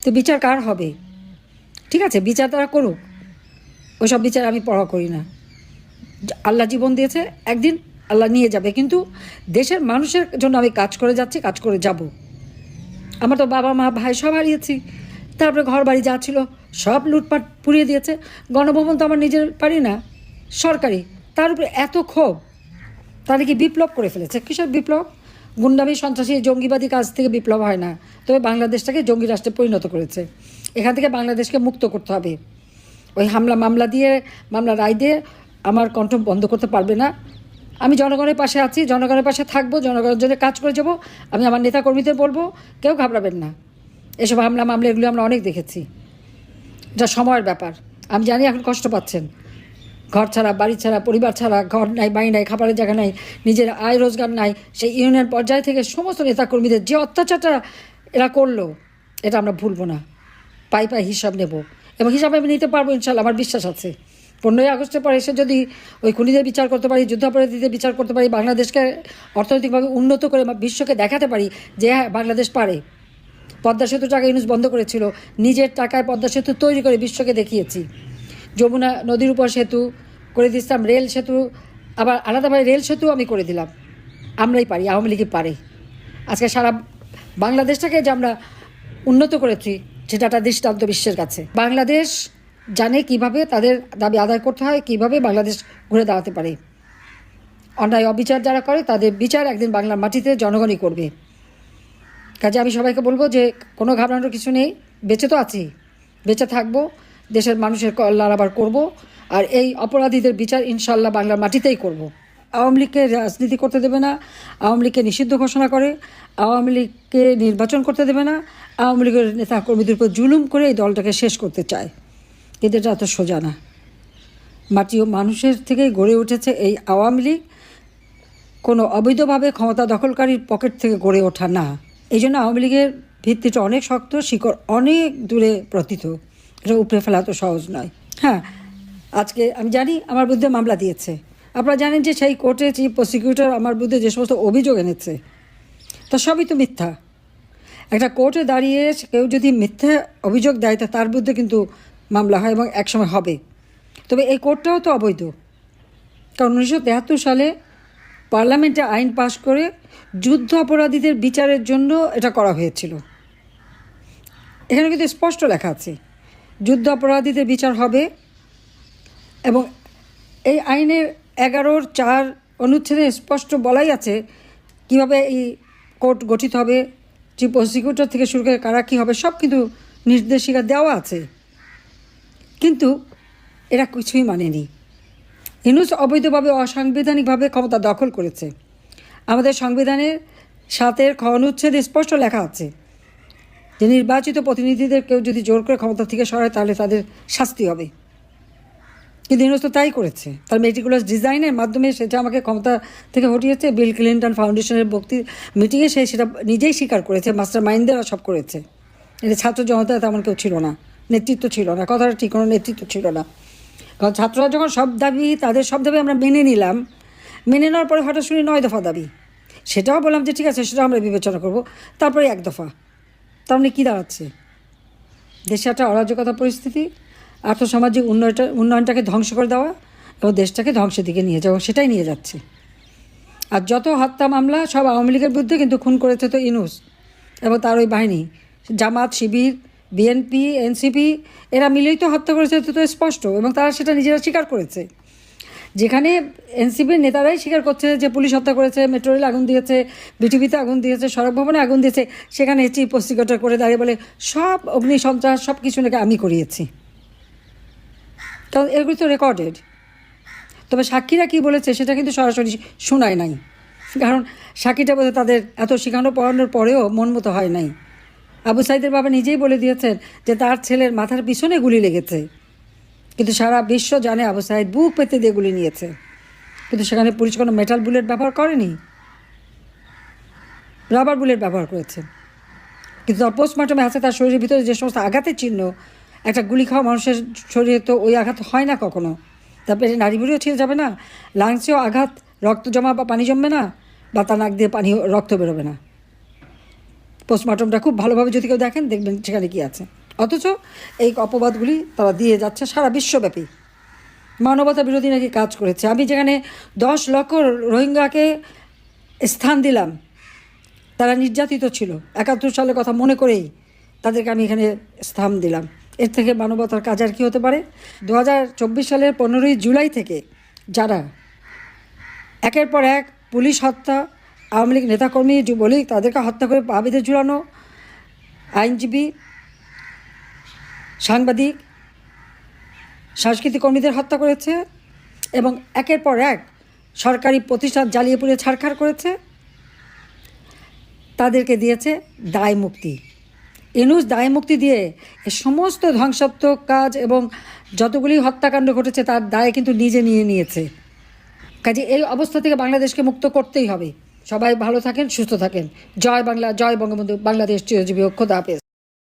তো বিচার কার হবে? ঠিক আছে, বিচার তারা করুক, ওইসব বিচার আমি পড়া করি না। আল্লাহ জীবন দিয়েছে, একদিন আল্লাহ নিয়ে যাবে, কিন্তু দেশের মানুষের জন্য আমি কাজ করে যাচ্ছি, কাজ করে যাব। আমার তো বাবা মা ভাই সব হারিয়েছি, তারপরে ঘর বাড়ি যা ছিল সব লুটপাট পুড়িয়ে দিয়েছে। গণভবন তো আমার নিজের পারি না, সরকারি, তার উপরে এত ক্ষোভ। তারা কি বিপ্লব করে ফেলেছে? কিসের বিপ্লব? গুন্ডামি, সন্ত্রাসী, জঙ্গিবাদী কাজ থেকে বিপ্লব হয় না, তবে বাংলাদেশটাকে জঙ্গি রাষ্ট্রে পরিণত করেছে। এখান থেকে বাংলাদেশকে মুক্ত করতে হবে। ওই মামলা রায় দিয়ে আমার কণ্ঠ বন্ধ করতে পারবে না। আমি জনগণের পাশে আছি, জনগণের পাশে থাকবো, জনগণের জন্য কাজ করে যাব। আমি আমার নেতাকর্মীদের বলবো, কেউ ঘাবড়াবেন না। এসব মামলা এগুলো আমরা অনেক দেখেছি, এটা সময়ের ব্যাপার। আমি জানি এখন কষ্ট পাচ্ছেন, ঘর ছাড়া, বাড়ি ছাড়া, পরিবার ছাড়া, ঘর নাই, বাড়ি নাই, খাবারের জায়গা নাই, নিজের আয় রোজগার নাই। সেই ইউনিয়ন পর্যায় থেকে সমস্ত নেতাকর্মীদের যে অত্যাচারটা এরা করলো, এটা আমরা ভুলবো না। পাই হিসাব নেব, এবং হিসাব আমি নিতে পারবো ইনশাল্লাহ, আমার বিশ্বাস আছে। 15ই আগস্টের পর এসে যদি ওই খুনিদের বিচার করতে পারি, যুদ্ধাপরাধীদের বিচার করতে পারি, বাংলাদেশকে অর্থনৈতিকভাবে উন্নত করে বিশ্বকে দেখাতে পারি যে হ্যাঁ, বাংলাদেশ পারে। পদ্মা সেতু টাকা ইউনুস বন্ধ করেছিল, নিজের টাকায় পদ্মা সেতু তৈরি করে বিশ্বকে দেখিয়েছি। যমুনা নদীর উপর সেতু করে দিচ্ছিলাম, রেল সেতু, আবার আলাদাভাবে রেল সেতু আমি করে দিলাম। আমরাই পারি, আওয়ামী লীগই পারে। আজকে সারা বাংলাদেশটাকে যে আমরা উন্নত করেছি, সেটা একটা দৃষ্টান্ত বিশ্বের কাছে। বাংলাদেশ জানে কিভাবে তাদের দাবি আদায় করতে হয়, কিভাবে বাংলাদেশ ঘুরে দাঁড়াতে পারে। অন্যায় অবিচার যারা করে তাদের বিচার একদিন বাংলার মাটিতে জনগণই করবে। কাজে আমি সবাইকে বলবো যে কোনো ঘাবড়ানোর কিছু নেই, বেঁচে তো আছি, বেঁচে থাকবো, দেশের মানুষের কল্যাণ আবার করবো। আর এই অপরাধীদের বিচার ইনশাল্লাহ বাংলার মাটিতেই করব। আওয়ামী লীগকে রাজনীতি করতে দেবে না, আওয়ামী লীগকে নিষিদ্ধ ঘোষণা করে, আওয়ামী লীগকে নির্বাচন করতে দেবে না, আওয়ামী লীগের নেতা কর্মীদের উপর জুলুম করে এই দলটাকে শেষ করতে চায়। কিন্তু এটা এত সোজা না। মাটি ও মানুষের থেকেই গড়ে উঠেছে এই আওয়ামী লীগ, কোনো অবৈধভাবে ক্ষমতা দখলকারীর পকেট থেকে গড়ে ওঠা না। এই জন্য আওয়ামী লীগের ভিত্তিটা অনেক শক্ত, শিকড় অনেক দূরে প্রতীত, এটা উপড়ে ফেলা তো সহজ নয়। হ্যাঁ, আজকে আমি জানি আমার বিরুদ্ধে মামলা দিয়েছে। আপনারা জানেন যে সেই কোর্টে চিফ প্রসিকিউটর আমার বিরুদ্ধে যে সমস্ত অভিযোগ এনেছে, তা সবই তো মিথ্যা। একটা কোর্টে দাঁড়িয়ে কেউ যদি মিথ্যা অভিযোগ দেয়, তা তার বিরুদ্ধে কিন্তু মামলা হয় এবং একসময় হবে। তবে এই কোর্টটাও তো অবৈধ, কারণ 1973 সালে পার্লামেন্টে আইন পাশ করে যুদ্ধ অপরাধীদের বিচারের জন্য এটা করা হয়েছিল। এখানে কিন্তু স্পষ্ট লেখা আছে যুদ্ধ অপরাধীদের বিচার হবে, এবং এই আইনের 11(4) অনুচ্ছেদে স্পষ্ট বলাই আছে কীভাবে এই কোর্ট গঠিত হবে, চিফ প্রসিকিউটর থেকে শুরু করে কারা কী হবে, সব কিন্তু নির্দেশিকা দেওয়া আছে। কিন্তু এরা কিছুই মানেনি। ইউনূস অবৈধভাবে, অসাংবিধানিকভাবে ক্ষমতা দখল করেছে। আমাদের সংবিধানের 7 অনুচ্ছেদে স্পষ্ট লেখা আছে যে নির্বাচিত প্রতিনিধিদের কেউ যদি জোর করে ক্ষমতা থেকে সরায়, তাহলে তাদের শাস্তি হবে। কিন্তু ইউনূস তো তাই করেছে, তার মেটিকুলাস ডিজাইনের মাধ্যমে সেটা আমাকে ক্ষমতা থেকে হটিয়েছে। বিল ক্লিন্টন ফাউন্ডেশনের মিটিংয়ে সে সেটা নিজেই স্বীকার করেছে, মাস্টার মাইন্ডেরা সব করেছে। এটা ছাত্র জনতা তেমন কেউ ছিল না, নেতৃত্ব ছিল না, কথাটা ঠিক, কোনো নেতৃত্ব ছিল না। কারণ ছাত্ররা যখন তাদের সব দাবি আমরা মেনে নিলাম, মেনে নেওয়ার পরে হঠাৎ শুনি 9 দফা দাবি। সেটাও বললাম যে ঠিক আছে, সেটা আমরা বিবেচনা করব। তারপরে 1 দফা। তার মানে কী দাঁড়াচ্ছে? দেশে একটা অরাজকতা পরিস্থিতি, আর্থসামাজিক উন্নয়নটাকে ধ্বংস করে দেওয়া এবং দেশটাকে ধ্বংসের দিকে নিয়ে যাওয়া, সেটাই নিয়ে যাচ্ছে। আর যত হত্যা মামলা সব আওয়ামী লীগের বিরুদ্ধে, কিন্তু খুন করেছে তো ইউনূস এবং তার ওই বাহিনী, জামাত, শিবির, বিএনপি, এনসিপি, এরা মিলেই তো হত্যা করেছে, তো স্পষ্ট, এবং তারা সেটা নিজেরা স্বীকার করেছে। যেখানে এনসিপির নেতারাই স্বীকার করছে যে পুলিশ হত্যা করেছে, মেট্রো রেল আগুন দিয়েছে, বিটিভিতে আগুন দিয়েছে, সড়ক ভবনে আগুন দিয়েছে, সেখানে চিফ প্রসিকিউটর করে দাঁড়িয়ে বলে সব অগ্নি সন্ত্রাস সব কিছু নাকি আমি করিয়েছি। কারণ এগুলো তো রেকর্ডেড। তবে সাক্ষীরা কী বলেছে সেটা কিন্তু সরাসরি শোনায় নাই, কারণ সাক্ষীটা বোধহয় তাদের এত শেখানো পড়ানোর পরেও মন মতো হয় নাই। আবু সাইদের বাবা নিজেই বলে দিয়েছেন যে তার ছেলের মাথার পিছনে গুলি লেগেছে, কিন্তু সারা বিশ্ব জানে আবু সাইদ বুক পেতে দিয়ে গুলি নিয়েছে। কিন্তু সেখানে পুলিশ কোনো মেটাল বুলেট ব্যবহার করেনি, রাবার বুলেট ব্যবহার করেছে। কিন্তু তার পোস্টমর্টমে আছে তার শরীরের ভিতরে যে সমস্ত আঘাতের চিহ্ন, একটা গুলি খাওয়া মানুষের শরীরে তো ওই আঘাত হয় না কখনো। তারপরে নাড়িভুড়িও ছিঁড়ে যাবে না, লাংসেও আঘাত, রক্ত জমা বা পানি জমবে না, বা তার নাক দিয়ে রক্ত বেরোবে না। পোস্টমর্টমটা খুব ভালোভাবে যদি কেউ দেখেন দেখবেন সেখানে কী আছে। অথচ এই অপবাদগুলি তারা দিয়ে যাচ্ছে সারা বিশ্বব্যাপী। মানবতা বিরোধী নাকি কাজ করেছে। আমি যেখানে 10 লক্ষ রোহিঙ্গাকে স্থান দিলাম, তারা নির্যাতিত ছিল, 71 সালের কথা মনে করেই তাদেরকে আমি এখানে স্থান দিলাম। এর থেকে মানবতার কাজ আর কী হতে পারে? 2024 সালের 15ই জুলাই থেকে যারা একের পর এক পুলিশ হত্যা, আওয়ামী লীগ নেতাকর্মী, যুবলীগ তাদেরকে হত্যা করে পা বেঁধে ঝুলানো, আইনজীবী, সাংবাদিক, সাংস্কৃতিক কর্মীদের হত্যা করেছে এবং একের পর এক সরকারি প্রতিষ্ঠান জ্বালিয়ে পুড়িয়ে ছারখার করেছে, তাদেরকে দিয়েছে দায় মুক্তি। ইউনূস দায় মুক্তি দিয়ে এ সমস্ত ধ্বংসাত্মক কাজ এবং যতগুলি হত্যাকাণ্ড ঘটেছে তার দায় কিন্তু নিজে নিয়ে নিয়েছে। কাজে এই অবস্থা থেকে বাংলাদেশকে মুক্ত করতেই হবে। সবাই ভালো থাকেন, সুস্থ থাকেন। জয় বাংলা, জয় বঙ্গবন্ধু, বাংলাদেশ চিরজীবী হোক। খোদা হাফেজ।